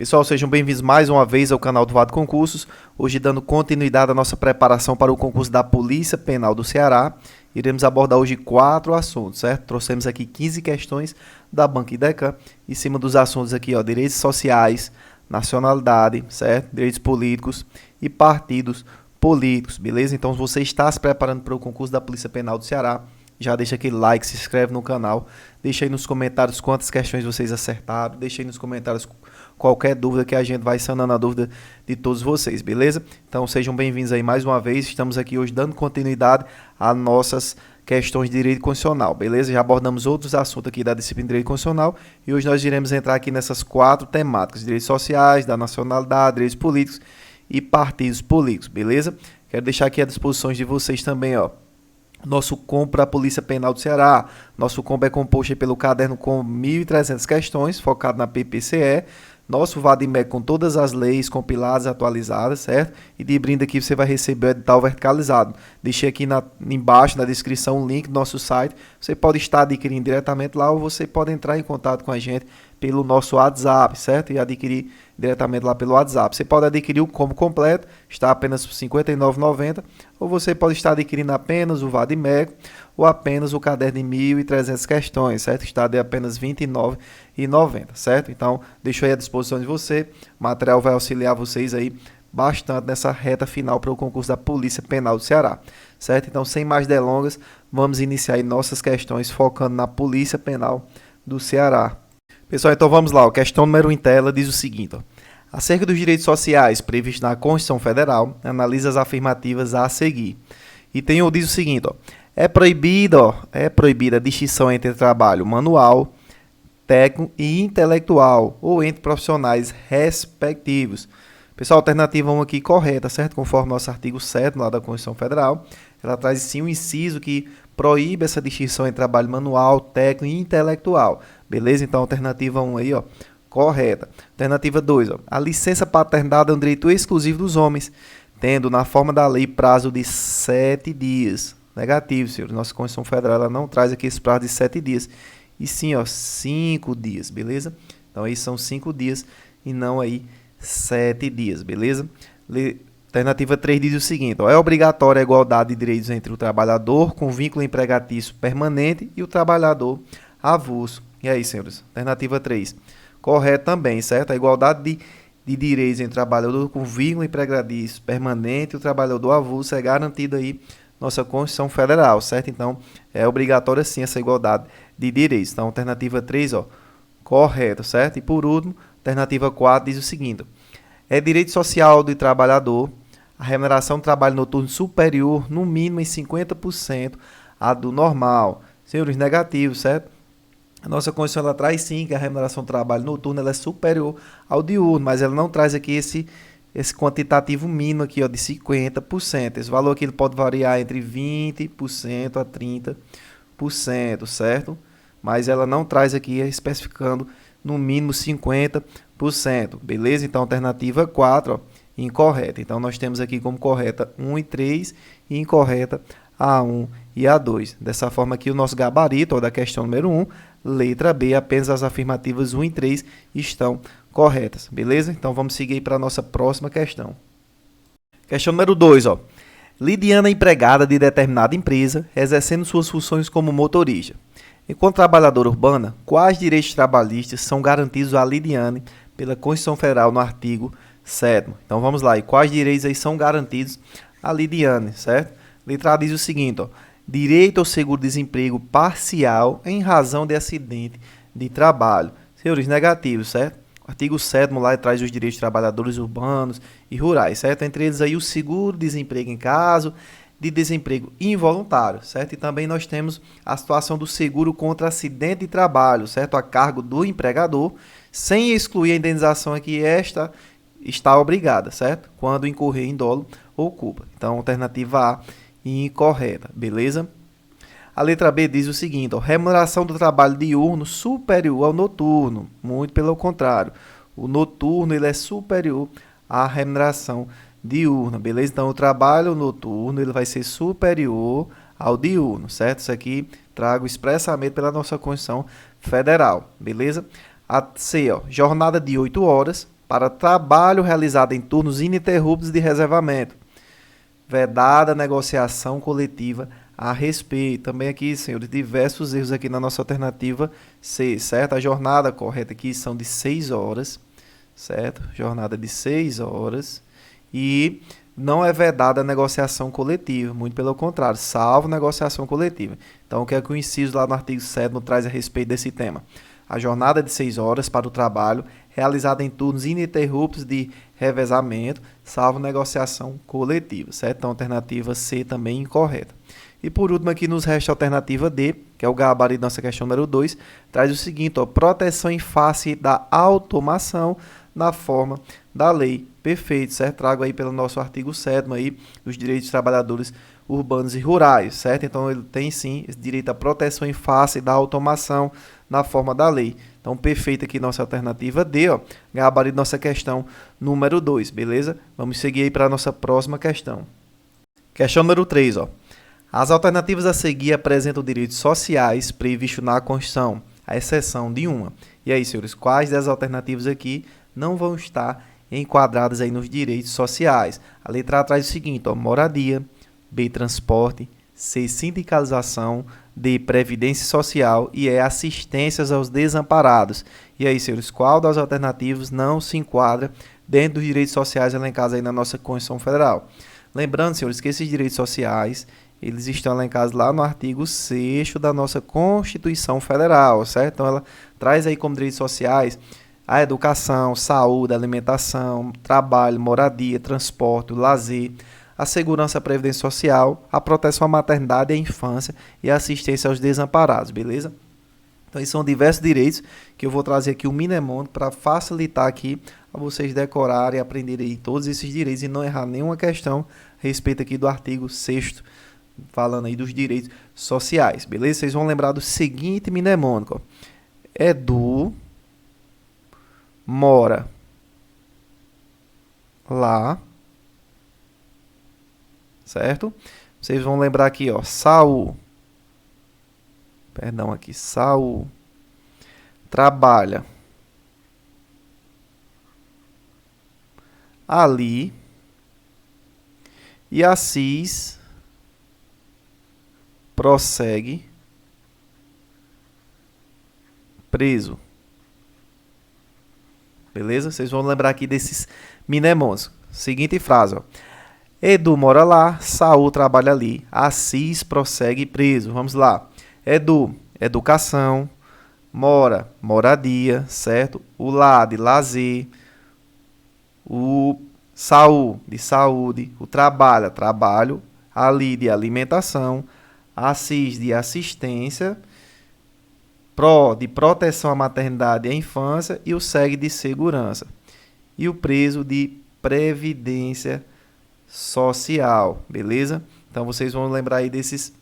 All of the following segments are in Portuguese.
Pessoal, sejam bem-vindos mais uma vez ao canal do Vado Concursos. Hoje, dando continuidade à nossa preparação para o concurso da Polícia Penal do Ceará, iremos abordar hoje 4 assuntos, certo? Trouxemos aqui 15 questões da Banca IDECAM, em cima dos assuntos aqui, ó, direitos sociais, nacionalidade, certo? Direitos políticos e partidos políticos, beleza? Então, se você está se preparando para o concurso da Polícia Penal do Ceará, já deixa aquele like, se inscreve no canal, deixa aí nos comentários quantas questões vocês acertaram, deixa aí nos comentários qualquer dúvida que a gente vai sanando a dúvida de todos vocês, beleza? Então sejam bem-vindos aí mais uma vez, estamos aqui hoje dando continuidade às nossas questões de direito constitucional, beleza? Já abordamos outros assuntos aqui da disciplina de direito constitucional e hoje nós iremos entrar aqui nessas 4 temáticas, direitos sociais, da nacionalidade, direitos políticos e partidos políticos, beleza? Quero deixar aqui à disposição de vocês também, ó, nosso combo para a Polícia Penal do Ceará. Nosso combo é composto pelo caderno com 1.300 questões, focado na PPCE. Nosso VADIMEC com todas as leis compiladas, atualizadas, certo? E de brinde aqui você vai receber o edital verticalizado. Deixei aqui embaixo na descrição o link do nosso site. Você pode estar adquirindo diretamente lá ou você pode entrar em contato com a gente pelo nosso WhatsApp, certo? E adquirir diretamente lá pelo WhatsApp. Você pode adquirir o combo completo, está apenas por R$ 59,90, ou você pode estar adquirindo apenas o VADIMEC ou apenas o caderno de 1.300 questões, certo? Está de apenas R$ 29,90, certo? Então, deixo aí à disposição de você. O material vai auxiliar vocês aí bastante nessa reta final para o concurso da Polícia Penal do Ceará, certo? Então, sem mais delongas, vamos iniciar aí nossas questões focando na Polícia Penal do Ceará. Pessoal, então vamos lá. A questão número 1 em tela diz o seguinte, ó. Acerca dos direitos sociais previstos na Constituição Federal, analisa as afirmativas a seguir. E diz o seguinte, ó. É proibida a distinção entre trabalho manual, técnico e intelectual, ou entre profissionais respectivos. Pessoal, a alternativa 1 aqui correta, certo? Conforme nosso artigo 7 lá da Constituição Federal, ela traz sim um inciso que proíbe essa distinção entre trabalho manual, técnico e intelectual. Beleza? Então, a alternativa 1 aí, ó, correta. Alternativa 2, ó, a licença paternidade é um direito exclusivo dos homens, tendo na forma da lei prazo de 7 dias. Negativo, senhores. Nossa Constituição Federal ela não traz aqui esse prazo de 7 dias. E sim, ó, 5 dias, beleza? Então, aí são 5 dias e não aí 7 dias, beleza? Alternativa 3 diz o seguinte, ó, é obrigatória a igualdade de direitos entre o trabalhador com vínculo empregatício permanente e o trabalhador avulso. E aí, senhores? Alternativa 3. Correto também, certo? A igualdade de direitos entre o trabalhador com vínculo empregatício permanente e o trabalhador avulso é garantida aí nossa Constituição Federal, certo? Então, é obrigatória sim essa igualdade de direitos. Então, alternativa 3, ó, correto, certo? E por último, alternativa 4 diz o seguinte, é direito social do trabalhador a remuneração do trabalho noturno superior, no mínimo em 50% à do normal. Senhores, negativo, certo? A nossa Constituição ela traz sim que a remuneração do trabalho noturno ela é superior ao diurno, mas ela não traz aqui esse quantitativo mínimo aqui, ó, de 50%. Esse valor aqui ele pode variar entre 20% a 30%, certo? Mas ela não traz aqui especificando no mínimo 50%, beleza? Então, alternativa 4, ó, incorreta. Então, nós temos aqui como correta 1 e 3 e incorreta a 1 e a 2. Dessa forma aqui, o nosso gabarito ó, da questão número 1, letra B, apenas as afirmativas 1 e 3 estão corretas, beleza? Então, vamos seguir para a nossa próxima questão. Questão número 2, ó. Lidiana é empregada de determinada empresa, exercendo suas funções como motorista. Enquanto trabalhadora urbana, quais direitos trabalhistas são garantidos a Lidiane pela Constituição Federal no artigo 7º? Então, vamos lá. E quais direitos aí são garantidos a Lidiane, certo? Letra A diz o seguinte, ó. Direito ao seguro-desemprego parcial em razão de acidente de trabalho. Senhores, negativos, certo? O artigo 7º lá traz os direitos de trabalhadores urbanos e rurais, certo? Entre eles aí o seguro-desemprego em caso de desemprego involuntário, certo? E também nós temos a situação do seguro contra acidente de trabalho, certo? A cargo do empregador, sem excluir a indenização aqui, esta está obrigada, certo? Quando incorrer em dolo ou culpa. Então, alternativa A, incorreta, beleza? A letra B diz o seguinte, ó, remuneração do trabalho diurno superior ao noturno. Muito pelo contrário, o noturno ele é superior à remuneração diurna, beleza? Então, o trabalho noturno ele vai ser superior ao diurno, certo? Isso aqui trago expressamente pela nossa Constituição Federal, beleza? A C, ó, jornada de 8 horas, para trabalho realizado em turnos ininterruptos de reservamento. Vedada a negociação coletiva a respeito. Também aqui, senhores, diversos erros aqui na nossa alternativa C, certo? A jornada correta aqui são de 6 horas, certo? Jornada de 6 horas. E não é vedada a negociação coletiva, muito pelo contrário, salvo negociação coletiva. Então, o que é que o inciso lá no artigo 7º traz a respeito desse tema? A jornada de 6 horas para o trabalho, realizada em turnos ininterruptos de revezamento, salvo negociação coletiva, certo? Então, alternativa C também incorreta. E por último, aqui nos resta a alternativa D, que é o gabarito da nossa questão número 2, traz o seguinte, ó, proteção em face da automação na forma da lei. Perfeito, certo? Trago aí pelo nosso artigo 7º aí, os direitos dos trabalhadores urbanos e rurais, certo? Então, ele tem sim esse direito à proteção em face da automação na forma da lei. Então, perfeito aqui nossa alternativa D, ó, gabarito nossa questão número 2, beleza? Vamos seguir aí para a nossa próxima questão. Questão número 3, ó. As alternativas a seguir apresentam direitos sociais previstos na Constituição, à exceção de uma. E aí, senhores, quais das alternativas aqui não vão estar enquadradas aí nos direitos sociais? A letra A traz o seguinte, ó, moradia, B, transporte, C, sindicalização, D, previdência social e E, assistências aos desamparados. E aí, senhores, qual das alternativas não se enquadra dentro dos direitos sociais elencados aí na nossa Constituição Federal? Lembrando, senhores, que esses direitos sociais, eles estão elencados lá no artigo 6º da nossa Constituição Federal, certo? Então, ela traz aí como direitos sociais a educação, saúde, alimentação, trabalho, moradia, transporte, lazer, a segurança, a previdência social, a proteção à maternidade e à infância e a assistência aos desamparados, beleza? Então, esses são diversos direitos que eu vou trazer aqui o mnemônico para facilitar aqui a vocês decorarem e aprenderem todos esses direitos e não errar nenhuma questão a respeito aqui do artigo 6º, falando aí dos direitos sociais, beleza? Vocês vão lembrar do seguinte mnemônico, ó. Edu mora lá, certo? Vocês vão lembrar aqui, ó, Saul trabalha ali e Assis prossegue preso. Beleza? Vocês vão lembrar aqui desses mnemônicos. Seguinte frase, ó. Edu mora lá, Saul trabalha ali, Assis prossegue preso. Vamos lá. Edu, educação, mora, moradia, certo? O lá, de lazer, o Saul, de saúde, o trabalha, trabalho, ali, de alimentação, Assis, de assistência, Pro, de proteção à maternidade e à infância, e o SEG, de segurança. E o preso, de previdência social, beleza? Então, vocês vão lembrar aí desses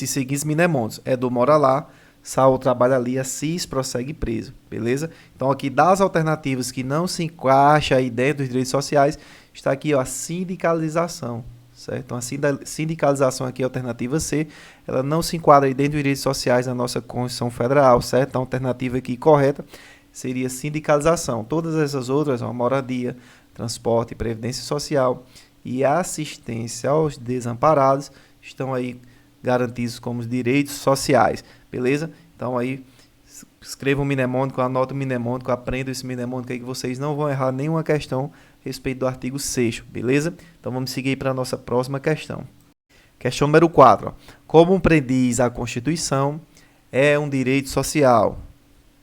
seguintes mnemônicos. Edu mora lá, Saul trabalha ali, Assis prossegue preso, beleza? Então, aqui das alternativas que não se encaixa aí dentro dos direitos sociais, está aqui, ó, a sindicalização, certo? Então, a sindicalização aqui, a alternativa C, ela não se enquadra aí dentro dos direitos sociais da nossa Constituição Federal, certo? Então, a alternativa aqui correta seria sindicalização. Todas essas outras, ó, moradia, transporte, previdência social e assistência aos desamparados, estão aí garantidos como direitos sociais, beleza? Então, aí, escreva um mnemônico, anota um mnemônico, aprenda esse mnemônico aí que vocês não vão errar nenhuma questão a respeito do artigo 6º, beleza? Então, vamos seguir para a nossa próxima questão. Questão número 4. Ó. Como prediz a Constituição, é um direito social.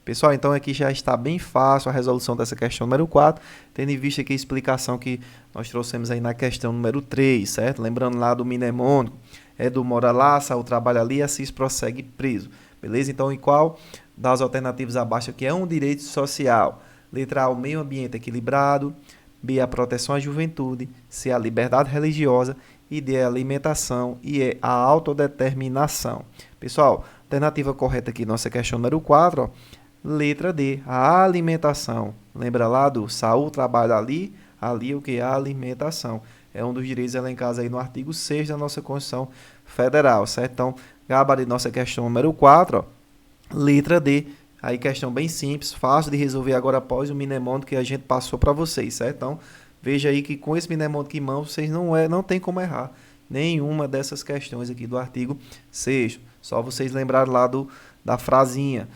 Pessoal, então aqui já está bem fácil a resolução dessa questão número 4, tendo em vista aqui a explicação que nós trouxemos aí na questão número 3, certo? Lembrando lá do mnemônico, Edu mora lá, Saul trabalha ali, Assis prossegue preso. Beleza? Então, em qual das alternativas abaixo aqui é um direito social? Letra A, o meio ambiente equilibrado, B, a proteção à juventude, C, a liberdade religiosa e D, a alimentação e E, a autodeterminação. Pessoal, alternativa correta aqui, nossa questão número 4, ó, letra D, a alimentação. Lembra lá do Saul trabalha ali, ali o que? A alimentação. É um dos direitos elencados aí no artigo 6º da nossa Constituição Federal, certo? Então, gabarito nossa questão número 4, ó, letra D, Aí questão bem simples, fácil de resolver agora após o mnemônico que a gente passou para vocês, certo? Então, veja aí que com esse mnemônico em mão, vocês não tem como errar nenhuma dessas questões aqui do artigo 6º. Só vocês lembrarem lá da frasinha,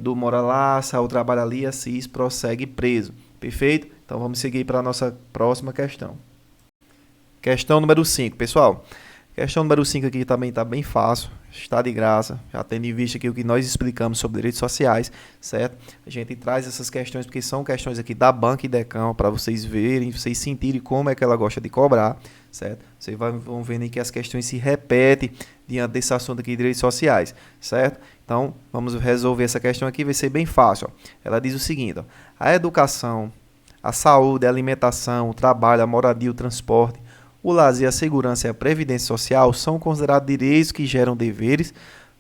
do mora lá, saiu, trabalha ali, assis, prossegue preso. Perfeito? Então, vamos seguir para a nossa próxima questão. Questão número 5, pessoal. Questão número 5 aqui também está bem fácil, está de graça, já tendo em vista aqui o que nós explicamos sobre direitos sociais, certo? A gente traz essas questões porque são questões aqui da Banca IDECAM para vocês verem, vocês sentirem como é que ela gosta de cobrar, certo? Vocês vão vendo aí que as questões se repetem diante desse assunto aqui de direitos sociais, certo? Então, vamos resolver essa questão aqui, vai ser bem fácil. Ó. Ela diz o seguinte, ó, a educação, a saúde, a alimentação, o trabalho, a moradia, o transporte, o lazer, a segurança e a previdência social são considerados direitos que geram deveres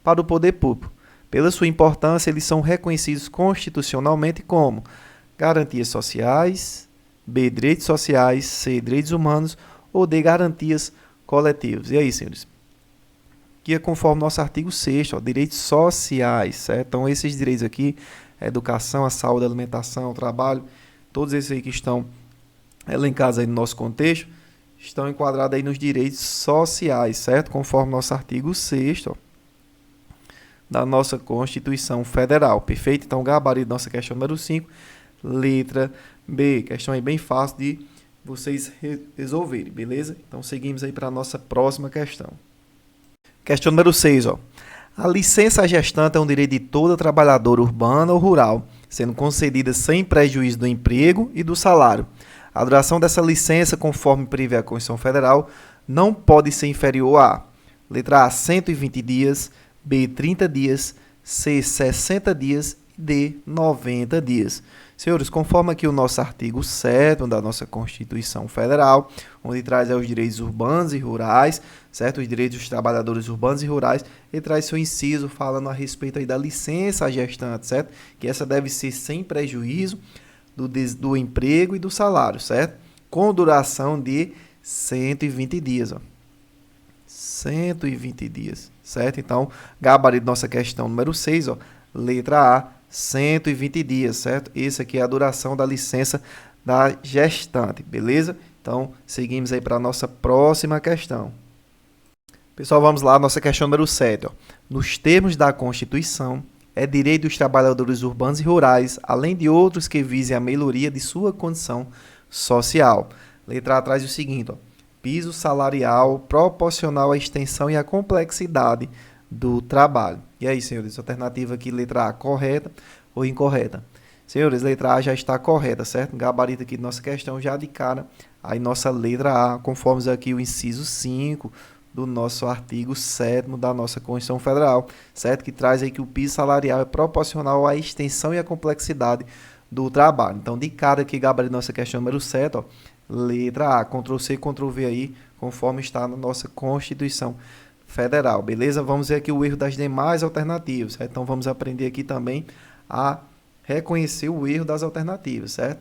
para o poder público. Pela sua importância, eles são reconhecidos constitucionalmente como garantias sociais, B, direitos sociais, C, direitos humanos ou D, garantias coletivas. E aí, senhores? Que é conforme nosso artigo 6º, direitos sociais, certo? Então, esses direitos aqui, a educação, a saúde, a alimentação, o trabalho, todos esses aí que estão elencados aí no nosso contexto, estão enquadrados aí nos direitos sociais, certo? Conforme nosso artigo 6º da nossa Constituição Federal, perfeito? Então, gabarito da nossa questão número 5, letra B. Questão aí bem fácil de vocês resolverem, beleza? Então, seguimos aí para a nossa próxima questão. Questão número 6, ó. A licença gestante é um direito de toda trabalhadora urbana ou rural, sendo concedida sem prejuízo do emprego e do salário. A duração dessa licença, conforme prevê a Constituição Federal, não pode ser inferior a letra A, 120 dias, B, 30 dias, C, 60 dias e D, 90 dias. Senhores, conforme aqui o nosso artigo 7º da nossa Constituição Federal, onde traz os direitos urbanos e rurais, certo? Os direitos dos trabalhadores urbanos e rurais, ele traz seu inciso falando a respeito aí da licença gestante, certo? Que essa deve ser sem prejuízo do emprego e do salário, certo? Com duração de 120 dias, ó. 120 dias, certo? Então, gabarito da nossa questão número 6, ó, letra A, 120 dias, certo? Essa aqui é a duração da licença da gestante, beleza? Então, seguimos aí para a nossa próxima questão. Pessoal, vamos lá, nossa questão número 7, ó. Nos termos da Constituição, é direito dos trabalhadores urbanos e rurais, além de outros que visem a melhoria de sua condição social. Letra A traz o seguinte, ó, piso salarial proporcional à extensão e à complexidade do trabalho. E aí, senhores, alternativa aqui, letra A, correta ou incorreta? Senhores, letra A já está correta, certo? Gabarito aqui de nossa questão já de cara. Aí, nossa letra A, conforme aqui o inciso 5 do nosso artigo 7º da nossa Constituição Federal, certo? Que traz aí que o piso salarial é proporcional à extensão e à complexidade do trabalho. Então, de cara aqui, gabarito da nossa questão número 7, ó, letra A, Ctrl+C, Ctrl+V aí, conforme está na nossa Constituição Federal, beleza? Vamos ver aqui o erro das demais alternativas, certo? Então, vamos aprender aqui também a reconhecer o erro das alternativas, certo?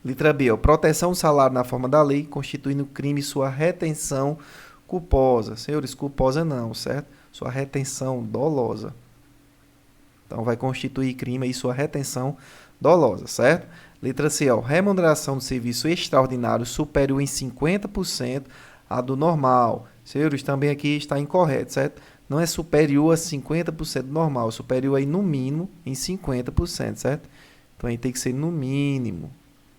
Letra B, ó, proteção do salário na forma da lei, constituindo crime sua retenção culposa. Senhores, culposa não, certo? Sua retenção dolosa. Então, vai constituir crime aí sua retenção dolosa, certo? Letra C, ó, remuneração do serviço extraordinário superior em 50% à do normal. Senhores, também aqui está incorreto, certo? Não é superior a 50% do normal, superior aí no mínimo em 50%, certo? Então, aí tem que ser no mínimo,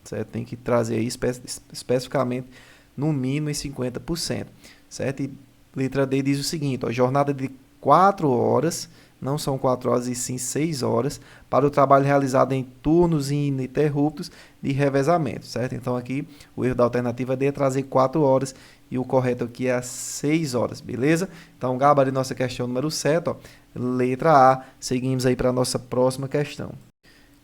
certo? Tem que trazer aí especificamente no mínimo em 50%, certo? E letra D diz o seguinte, ó, jornada de 4 horas, não são 4 horas e sim 6 horas, para o trabalho realizado em turnos ininterruptos de revezamento, certo? Então, aqui, o erro da alternativa D é trazer 4 horas e o correto aqui é 6 horas, beleza? Então, gabarito nossa questão número 7, ó, letra A. Seguimos aí para a nossa próxima questão.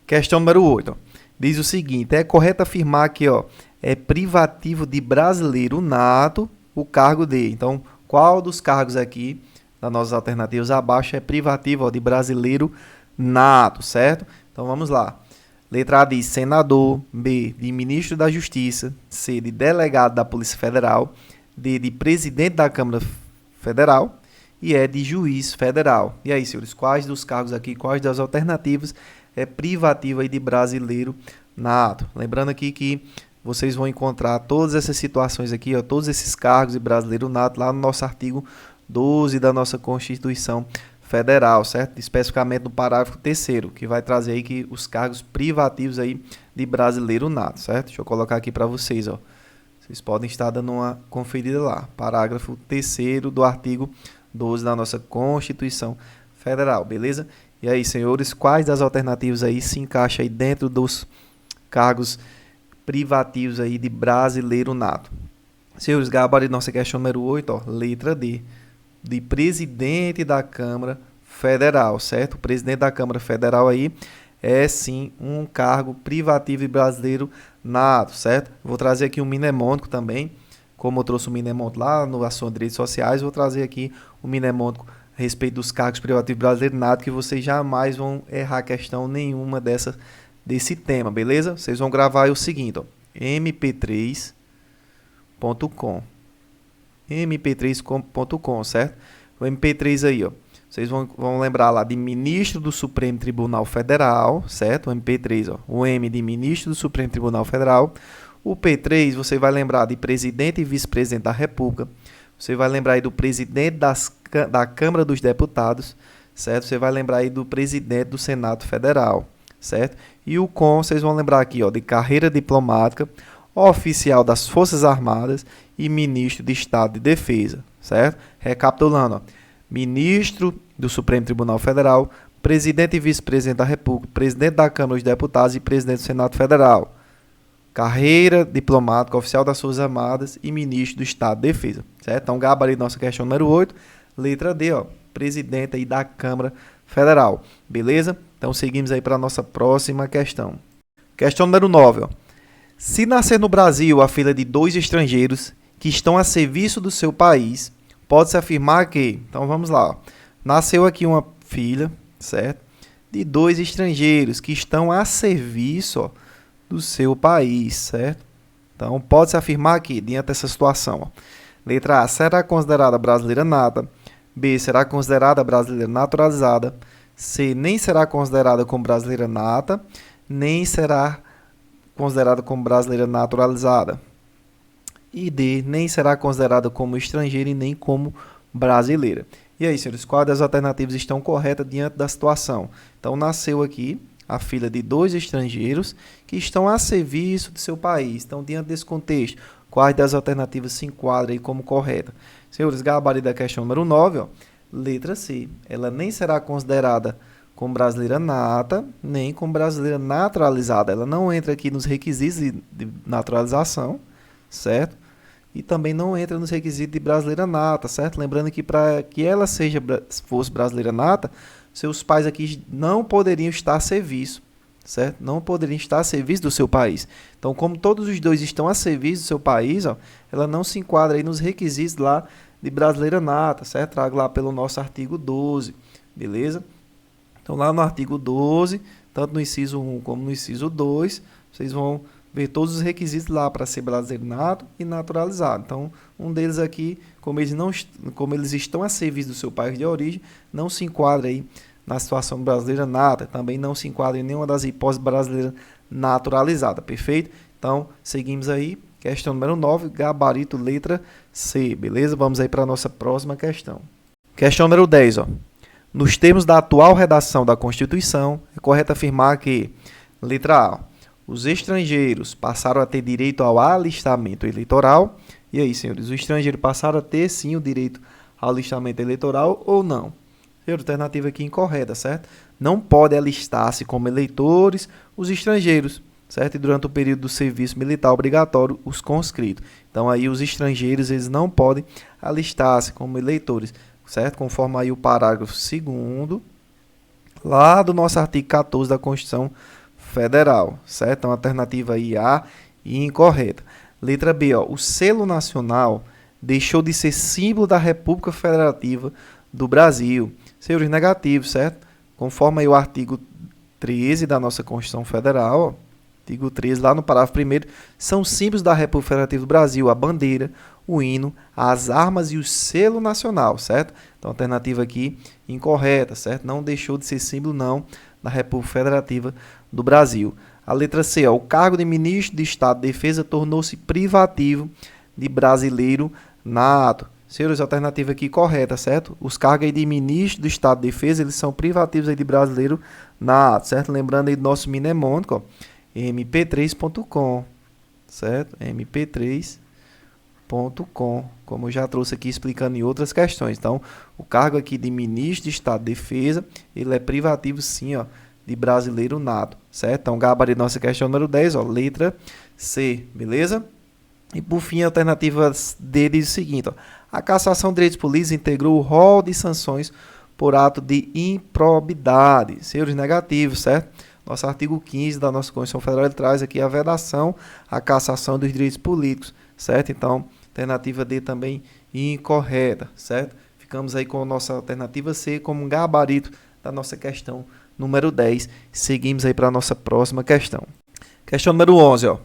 Questão número 8, ó, diz o seguinte, é correto afirmar que, ó, é privativo de brasileiro nato o cargo de. Então, qual dos cargos aqui, das nossas alternativas abaixo, é privativo, ó, de brasileiro nato, certo? Então, vamos lá. Letra A diz senador, B, de ministro da Justiça, C, de delegado da Polícia Federal, D, de presidente da Câmara Federal e é de juiz federal. E aí, senhores, quais dos cargos aqui, quais das alternativas é privativa aí de brasileiro nato? Lembrando aqui que vocês vão encontrar todas essas situações aqui, ó, todos esses cargos de brasileiro nato lá no nosso artigo 12 da nossa Constituição Federal, certo? Especificamente no parágrafo 3º, que vai trazer aí que os cargos privativos aí de brasileiro nato, certo? Deixa eu colocar aqui para vocês, ó. Vocês podem estar dando uma conferida lá. Parágrafo 3º do artigo 12 da nossa Constituição Federal, beleza? E aí, senhores, quais das alternativas aí se encaixa aí dentro dos cargos privativos aí de brasileiro nato? Senhores, gabarito, nossa questão número 8, ó, letra D, de presidente da Câmara Federal, certo? O presidente da Câmara Federal aí é sim um cargo privativo e brasileiro nato, certo? Vou trazer aqui um mnemônico também, como eu trouxe o mnemônico lá no assunto de direitos sociais, vou trazer aqui o mnemônico a respeito dos cargos privativos brasileiros nato, que vocês jamais vão errar questão nenhuma desse tema, beleza? Vocês vão gravar aí o seguinte, ó, mp3.com, mp3.com, certo? O MP3 aí, ó, vocês vão lembrar lá de ministro do Supremo Tribunal Federal, certo? O MP3, ó, o M de ministro do Supremo Tribunal Federal. O P3 você vai lembrar de presidente e vice-presidente da República. Você vai lembrar aí do presidente da Câmara dos Deputados, certo? Você vai lembrar aí do presidente do Senado Federal, certo? E o COM, vocês vão lembrar aqui, ó, de carreira diplomática, oficial das Forças Armadas e ministro de Estado de Defesa, certo? Recapitulando, ó, ministro do Supremo Tribunal Federal, presidente e vice-presidente da República, presidente da Câmara dos Deputados e presidente do Senado Federal, carreira diplomática, oficial das Forças Armadas e ministro do Estado de Defesa, certo? Então, gabarito nossa questão número 8, letra D, ó, presidente aí da Câmara Federal, beleza? Então, seguimos aí para a nossa próxima questão. Questão número 9, ó. Se nascer no Brasil a filha de 2 estrangeiros que estão a serviço do seu país, pode-se afirmar que... Então, vamos lá, ó. Nasceu aqui uma filha, certo? De 2 estrangeiros que estão a serviço, ó, do seu país, certo? Então, pode-se afirmar que, diante dessa situação, ó, letra A, será considerada brasileira nata. B, será considerada brasileira naturalizada. C, nem será considerada como brasileira nata, nem será considerada como brasileira naturalizada. E D, nem será considerada como estrangeira e nem como brasileira. E aí, senhores, quais das alternativas estão corretas diante da situação? Então, nasceu aqui a filha de 2 estrangeiros que estão a serviço do seu país. Então, diante desse contexto, quais das alternativas se enquadram aí como correta? Senhores, gabarito da questão número 9, ó, letra C. Ela nem será considerada como brasileira nata, nem como brasileira naturalizada. Ela não entra aqui nos requisitos de naturalização, certo? E também não entra nos requisitos de brasileira nata, certo? Lembrando que para que ela fosse brasileira nata, seus pais aqui não poderiam estar a serviço, certo? Não poderiam estar a serviço do seu país. Então, como todos os dois estão a serviço do seu país, ó, ela não se enquadra aí nos requisitos lá de brasileira nata, certo? Trago lá pelo nosso artigo 12, beleza? Então, lá no artigo 12, tanto no inciso 1 como no inciso 2, vocês vão ver todos os requisitos lá para ser brasileiro nato e naturalizado. Então, um deles aqui, como eles estão a serviço do seu país de origem, não se enquadra aí na situação brasileira nata, também não se enquadra em nenhuma das hipóteses brasileiras naturalizada, perfeito? Então, seguimos aí, questão número 9, gabarito letra C, beleza? Vamos aí para a nossa próxima questão. Questão número 10, ó. Nos termos da atual redação da Constituição, é correto afirmar que, letra A, os estrangeiros passaram a ter direito ao alistamento eleitoral. E aí, senhores, os estrangeiros passaram a ter, sim, o direito ao alistamento eleitoral ou não? Alternativa aqui incorreta, certo? Não pode alistar-se como eleitores os estrangeiros, certo? E durante o período do serviço militar obrigatório, os conscritos. Então, aí, os estrangeiros, eles não podem alistar-se como eleitores, certo? Conforme aí o parágrafo 2º, lá do nosso artigo 14 da Constituição Federal, certo? Então, alternativa aí A e incorreta. Letra B, ó, o selo nacional deixou de ser símbolo da República Federativa do Brasil. Senhores, negativos, certo? Conforme aí o artigo 13 da nossa Constituição Federal, ó, artigo 13, lá no parágrafo 1º, são símbolos da República Federativa do Brasil, a bandeira, o hino, as armas e o selo nacional, certo? Então, alternativa aqui incorreta, certo? Não deixou de ser símbolo, não, da República Federativa do Brasil. A letra C, ó, o cargo de ministro de Estado de Defesa tornou-se privativo de brasileiro nato. Senhores, alternativa aqui correta, certo? Os cargos aí de ministro do Estado de Defesa, eles são privativos aí de brasileiro nato, certo? Lembrando aí do nosso mnemônico, ó, mp3.com, certo? mp3.com, como eu já trouxe aqui explicando em outras questões. Então, o cargo aqui de ministro de Estado de Defesa, ele é privativo sim, ó, de brasileiro nato, certo? Então, gabarito nossa questão número 10, ó, letra C, beleza? E por fim, a alternativa D diz o seguinte, ó, a cassação de direitos políticos integrou o rol de sanções por ato de improbidade. Senhores, negativos, certo? Nosso artigo 15 da nossa Constituição Federal ele traz aqui a vedação, a cassação dos direitos políticos, certo? Então, alternativa D também incorreta, certo? Ficamos aí com a nossa alternativa C como um gabarito da nossa questão número 10. Seguimos aí para a nossa próxima questão. Questão número 11, ó.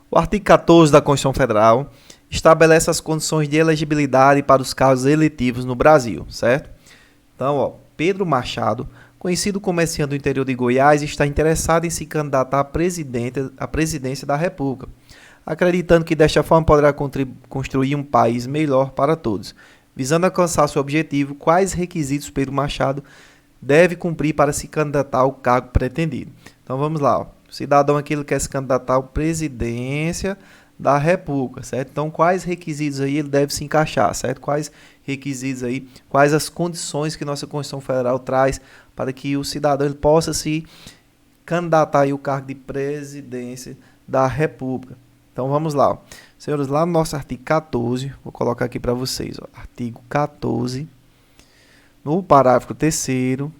O artigo 14 da Constituição Federal estabelece as condições de elegibilidade para os cargos eletivos no Brasil, certo? Então, ó, Pedro Machado, conhecido comerciante do interior de Goiás, está interessado em se candidatar à presidência da República, acreditando que desta forma poderá construir um país melhor para todos. Visando alcançar seu objetivo, quais requisitos Pedro Machado deve cumprir para se candidatar ao cargo pretendido? Então, vamos lá, ó. O cidadão aqui ele quer se candidatar à presidência da República, certo? Então, quais requisitos aí ele deve se encaixar, certo? Quais requisitos aí, quais as condições que nossa Constituição Federal traz para que o cidadão ele possa se candidatar aí ao cargo de presidência da República. Então, vamos lá, ó. Senhores, lá no nosso artigo 14, vou colocar aqui para vocês, ó, artigo 14, no parágrafo 3º,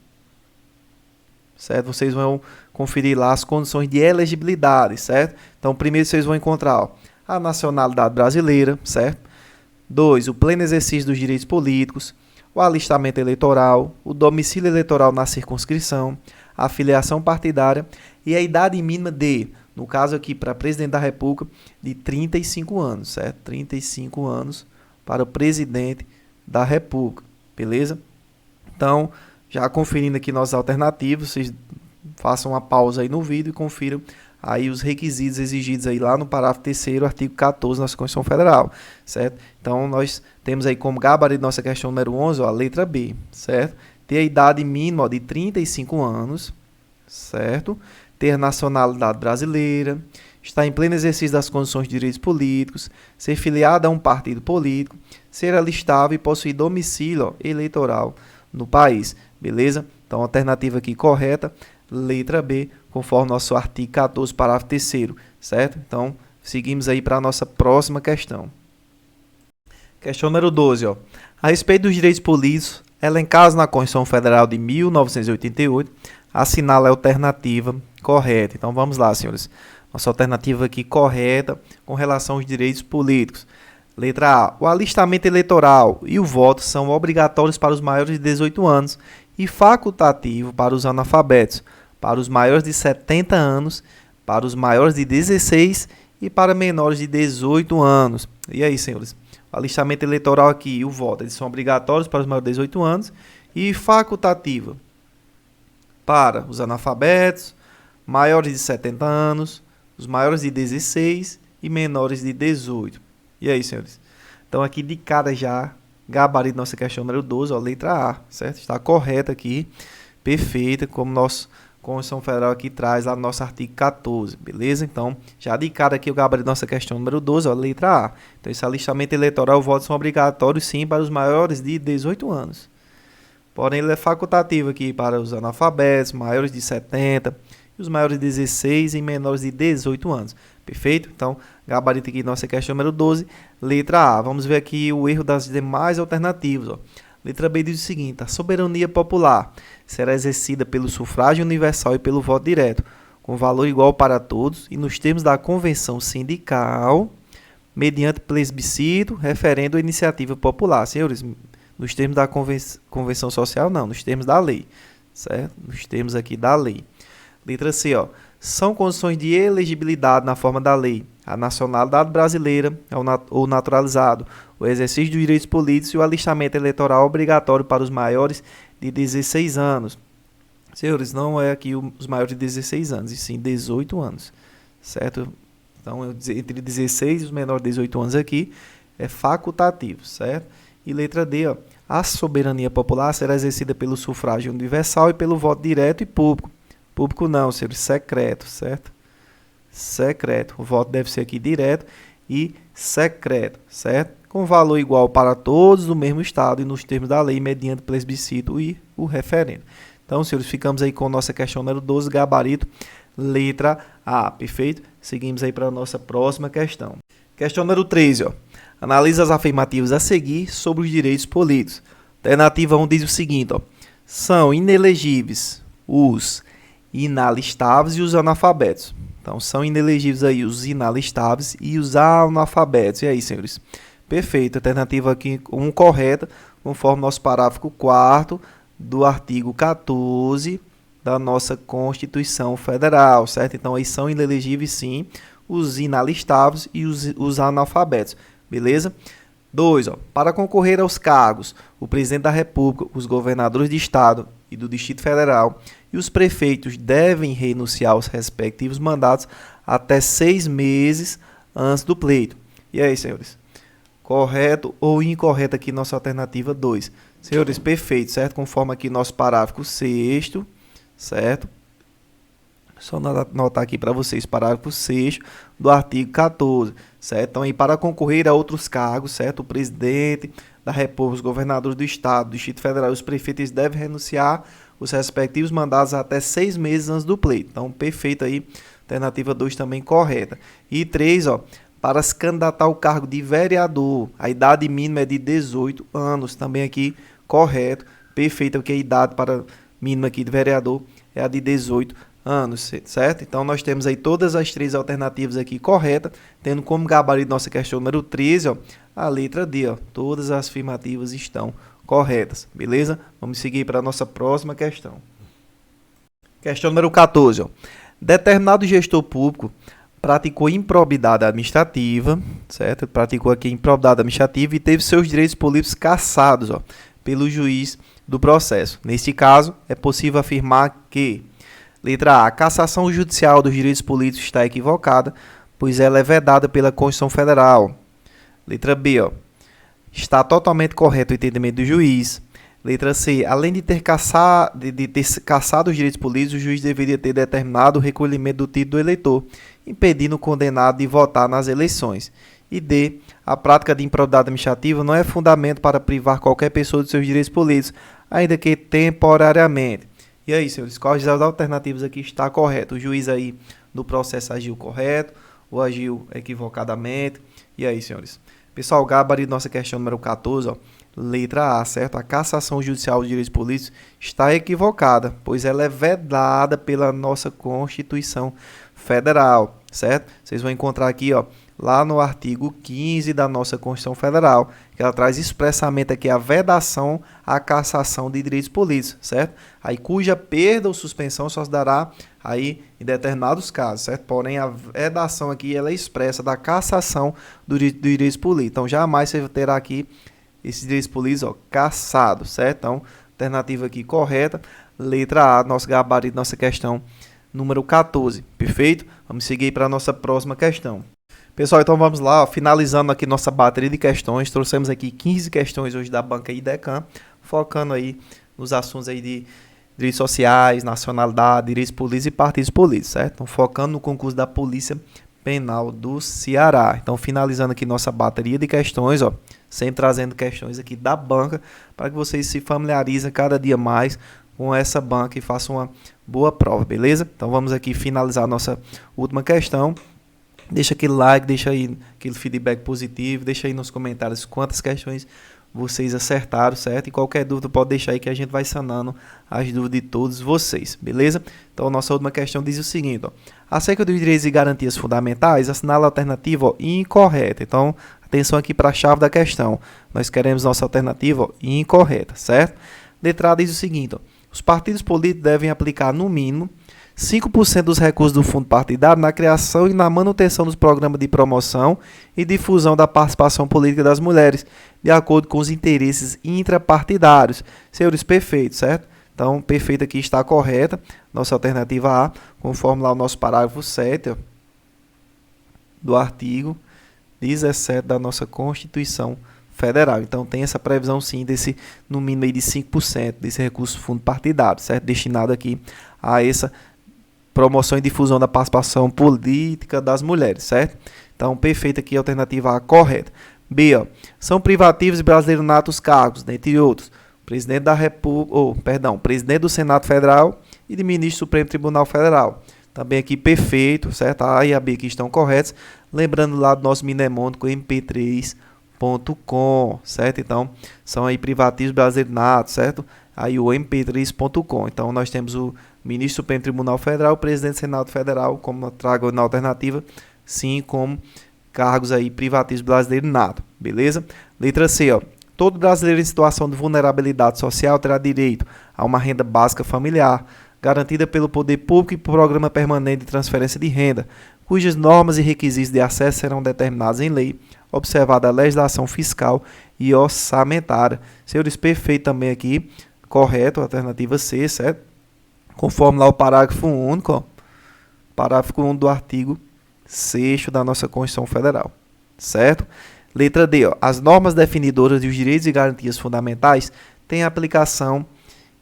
certo? Vocês vão conferir lá as condições de elegibilidade, certo? Então, primeiro vocês vão encontrar, ó, a nacionalidade brasileira, certo? 2, o pleno exercício dos direitos políticos, o alistamento eleitoral, o domicílio eleitoral na circunscrição, a filiação partidária e a idade mínima de, no caso aqui para presidente da República, de 35 anos, certo? 35 anos para o presidente da República, beleza? Então, já conferindo aqui nossas alternativas, vocês façam uma pausa aí no vídeo e confiram aí os requisitos exigidos aí lá no parágrafo 3º, artigo 14 da nossa Constituição Federal, certo? Então, nós temos aí como gabarito nossa questão número 11, ó, a letra B, certo? Ter a idade mínima, ó, de 35 anos, certo? Ter nacionalidade brasileira, estar em pleno exercício das condições de direitos políticos, ser filiado a um partido político, ser alistável e possuir domicílio, ó, eleitoral no país, beleza? Então, alternativa aqui correta, letra B, conforme nosso artigo 14, parágrafo 3º, certo? Então, seguimos aí para a nossa próxima questão. Questão número 12, ó. A respeito dos direitos políticos, elencados na Constituição Federal de 1988, assinala a alternativa correta. Então, vamos lá, senhores. Nossa alternativa aqui correta com relação aos direitos políticos. Letra A. O alistamento eleitoral e o voto são obrigatórios para os maiores de 18 anos e facultativo para os analfabetos, para os maiores de 70 anos, para os maiores de 16 e para menores de 18 anos. E aí, senhores? O alistamento eleitoral aqui e o voto, eles são obrigatórios para os maiores de 18 anos e facultativo para os analfabetos, maiores de 70 anos, os maiores de 16 e menores de 18. E aí, senhores? Então, aqui de cara já, gabarito nossa questão número 12, ó, letra A, certo? Está correta aqui, perfeita, como nossa Constituição Federal aqui traz lá no nosso artigo 14, beleza? Então, já de cara aqui o gabarito nossa questão número 12, ó, letra A. Então, esse alistamento eleitoral, os votos são obrigatórios, sim, para os maiores de 18 anos. Porém, ele é facultativo aqui para os analfabetos, maiores de 70, e os maiores de 16 e menores de 18 anos. Perfeito? Então, gabarito aqui nossa questão número 12, letra A. Vamos ver aqui o erro das demais alternativas, ó. Letra B diz o seguinte: a soberania popular será exercida pelo sufrágio universal e pelo voto direto, com valor igual para todos e nos termos da convenção sindical, mediante plebiscito, referendo ou iniciativa popular. Senhores, nos termos da convenção social, não, nos termos da lei, certo? Nos termos aqui da lei. Letra C, ó. São condições de elegibilidade na forma da lei a nacionalidade brasileira ou naturalizado, o exercício dos direitos políticos e o alistamento eleitoral obrigatório para os maiores de 16 anos. Senhores, não é aqui os maiores de 16 anos, e sim 18 anos, certo? Então, entre 16 e os menores de 18 anos aqui é facultativo, certo? E letra D, ó, a soberania popular será exercida pelo sufrágio universal e pelo voto direto e público. Público não, senhores, secreto, certo? Secreto. O voto deve ser aqui direto e secreto, certo? Com valor igual para todos do mesmo estado e nos termos da lei, mediante plebiscito e o referendo. Então, senhores, ficamos aí com a nossa questão número 12, gabarito, letra A, perfeito? Seguimos aí para a nossa próxima questão. Questão número 13, ó. Analisa as afirmativas a seguir sobre os direitos políticos. Alternativa 1 diz o seguinte, ó. São inelegíveis os inalistáveis e os analfabetos. Então, são inelegíveis aí os inalistáveis e os analfabetos. E aí, senhores? Perfeito. Alternativa aqui 1 correta, conforme nosso parágrafo 4º do artigo 14 da nossa Constituição Federal, certo? Então, aí são inelegíveis, sim, os inalistáveis e os analfabetos. Beleza? 2. Ó, para concorrer aos cargos, o presidente da República, os governadores de estado e do Distrito Federal e os prefeitos devem renunciar aos respectivos mandatos até 6 meses antes do pleito. E aí, senhores? Correto ou incorreto aqui nossa alternativa 2? Senhores, perfeito, certo? Conforme aqui nosso parágrafo 6º, certo? Só anotar aqui para vocês, parágrafo 6º do artigo 14, certo? Então, aí, para concorrer a outros cargos, certo? O presidente da República, os governadores do Estado, do Distrito Federal e os prefeitos devem renunciar os respectivos mandatos até 6 meses antes do pleito. Então, perfeito aí, alternativa 2 também correta. E 3, ó, para se candidatar ao cargo de vereador, a idade mínima é de 18 anos, também aqui correto, perfeito, porque a idade para mínima aqui de vereador é a de 18 anos, certo? Então, nós temos aí todas as 3 alternativas aqui corretas, tendo como gabarito nossa questão número 13, ó, a letra D, ó, todas as afirmativas estão corretas, beleza? Vamos seguir para a nossa próxima questão. Questão número 14, ó. Determinado gestor público praticou improbidade administrativa, certo? Praticou aqui improbidade administrativa e teve seus direitos políticos cassados, ó, pelo juiz do processo. Neste caso, é possível afirmar que, letra A, a cassação judicial dos direitos políticos está equivocada, pois ela é vedada pela Constituição Federal. Letra B, ó, está totalmente correto o entendimento do juiz. Letra C, além de ter cassado os direitos políticos, o juiz deveria ter determinado o recolhimento do título do eleitor, impedindo o condenado de votar nas eleições. E D, a prática de improbidade administrativa não é fundamento para privar qualquer pessoa de seus direitos políticos, ainda que temporariamente. E aí, senhores, quais das alternativas aqui está correto? O juiz aí no processo agiu correto ou agiu equivocadamente? E aí, senhores? Pessoal, gabarito nossa questão número 14, ó, letra A, certo? A cassação judicial dos direitos políticos está equivocada, pois ela é vedada pela nossa Constituição Federal, certo? Vocês vão encontrar aqui, ó, lá no artigo 15 da nossa Constituição Federal, que ela traz expressamente aqui a vedação à cassação de direitos políticos, certo? Aí cuja perda ou suspensão só se dará aí em determinados casos, certo? Porém, a vedação aqui ela é expressa da cassação do direitos políticos. Então, jamais você terá aqui esses direitos políticos, ó, cassados, certo? Então, alternativa aqui correta, letra A, nosso gabarito, nossa questão número 14, perfeito? Vamos seguir para a nossa próxima questão. Pessoal, então vamos lá, ó, finalizando aqui nossa bateria de questões, trouxemos aqui 15 questões hoje da banca IDECAM, focando aí nos assuntos aí de direitos sociais, nacionalidade, direitos políticos e partidos políticos, certo? Então, focando no concurso da Polícia Penal do Ceará. Então, finalizando aqui nossa bateria de questões, ó, sempre trazendo questões aqui da banca, para que vocês se familiarizem cada dia mais com essa banca e façam uma boa prova, beleza? Então, vamos aqui finalizar a nossa última questão. Deixa aquele like, deixa aí aquele feedback positivo, deixa aí nos comentários quantas questões vocês acertaram, certo? E qualquer dúvida pode deixar aí que a gente vai sanando as dúvidas de todos vocês, beleza? Então, nossa última questão diz o seguinte, ó. Acerca dos direitos e garantias fundamentais, assinala a alternativa, ó, incorreta. Então, atenção aqui para a chave da questão. Nós queremos nossa alternativa, ó, incorreta, certo? Letra A diz o seguinte, ó. Os partidos políticos devem aplicar, no mínimo, 5% dos recursos do fundo partidário na criação e na manutenção dos programas de promoção e difusão da participação política das mulheres, de acordo com os interesses intrapartidários. Senhores, perfeito, certo? Então, perfeito aqui está correta, nossa alternativa A, conforme lá o nosso parágrafo 7, ó, do artigo 17 da nossa Constituição Federal. Então, tem essa previsão, sim, desse, no mínimo, aí de 5% desse recurso do fundo partidário, certo? Destinado aqui a essa promoção e difusão da participação política das mulheres, certo? Então, perfeito aqui, a alternativa A correta. B, ó, são privativos e brasileiros natos cargos, dentre outros, presidente da República, presidente do Senado Federal e de ministro do Supremo Tribunal Federal. Também aqui perfeito, certo? A e a B aqui estão corretos. Lembrando lá do nosso mnemônico mp3.com, certo? Então, são aí privativos brasileiros natos, certo? Aí o mp3.com. Então, nós temos o ministro do Supremo Tribunal Federal, o presidente do Senado Federal, como eu trago na alternativa, sim, como cargos aí privativos brasileiros natos, beleza? Letra C, ó. Todo brasileiro em situação de vulnerabilidade social terá direito a uma renda básica familiar, garantida pelo poder público e por programa permanente de transferência de renda, cujas normas e requisitos de acesso serão determinados em lei, observada a legislação fiscal e orçamentária. Senhores, perfeito também aqui, correto, alternativa C, certo? Conforme lá o parágrafo único, ó, parágrafo 1 do artigo 6º da nossa Constituição Federal, certo? Letra D, ó, as normas definidoras dos direitos e garantias fundamentais têm aplicação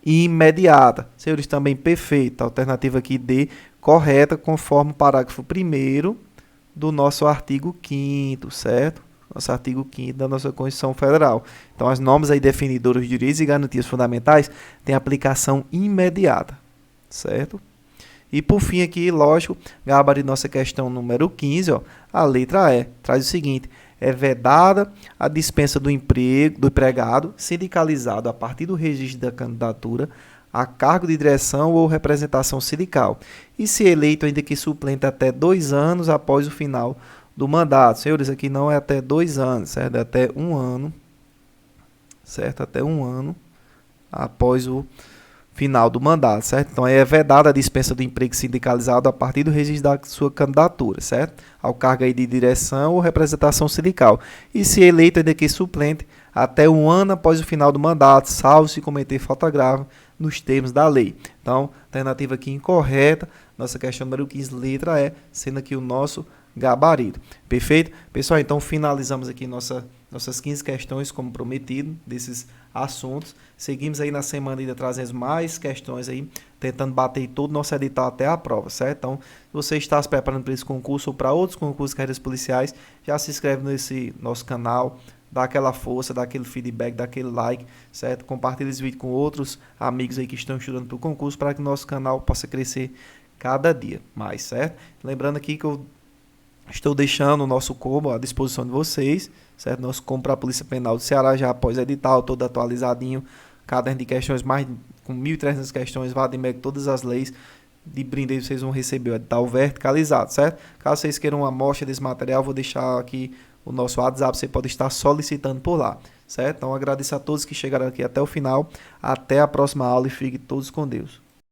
imediata. Senhores, também perfeito. A alternativa aqui D, correta, conforme o parágrafo 1º do nosso artigo 5º, certo? Nosso artigo 5º da nossa Constituição Federal. Então, as normas aí definidoras dos direitos e garantias fundamentais têm aplicação imediata, certo? E por fim aqui, lógico, gabarito nossa questão número 15, ó, a letra E, traz o seguinte: é vedada a dispensa do empregado sindicalizado a partir do registro da candidatura a cargo de direção ou representação sindical, e se eleito ainda que suplente até 2 anos após o final do mandato. Senhores, aqui não é até 2 anos, certo? É até 1 ano, certo? Até 1 ano após o final do mandato, certo? Então, é vedada a dispensa do emprego sindicalizado a partir do registro da sua candidatura, certo? Ao cargo aí de direção ou representação sindical. E se eleito ainda que suplente, até 1 ano após o final do mandato, salvo se cometer falta grave nos termos da lei. Então, alternativa aqui incorreta, nossa questão número 15, letra E, sendo aqui o nosso gabarito. Perfeito? Pessoal, então finalizamos aqui nossas 15 questões, como prometido, desses assuntos. Seguimos aí na semana ainda trazendo mais questões aí, tentando bater todo o nosso edital até a prova, certo? Então, se você está se preparando para esse concurso ou para outros concursos de carreiras policiais, já se inscreve nesse nosso canal, dá aquela força, dá aquele feedback, dá aquele like, certo? Compartilha esse vídeo com outros amigos aí que estão estudando para o concurso, para que o nosso canal possa crescer cada dia mais, certo? Lembrando aqui que eu estou deixando o nosso combo à disposição de vocês, certo? Nosso combo para a Polícia Penal do Ceará, já após edital, todo atualizadinho, caderno de questões, mais com 1.300 questões, Vademec, todas as leis de brinde aí vocês vão receber o edital verticalizado, certo? Caso vocês queiram uma amostra desse material, vou deixar aqui o nosso WhatsApp, você pode estar solicitando por lá, certo? Então, agradeço a todos que chegaram aqui até o final, até a próxima aula e fiquem todos com Deus.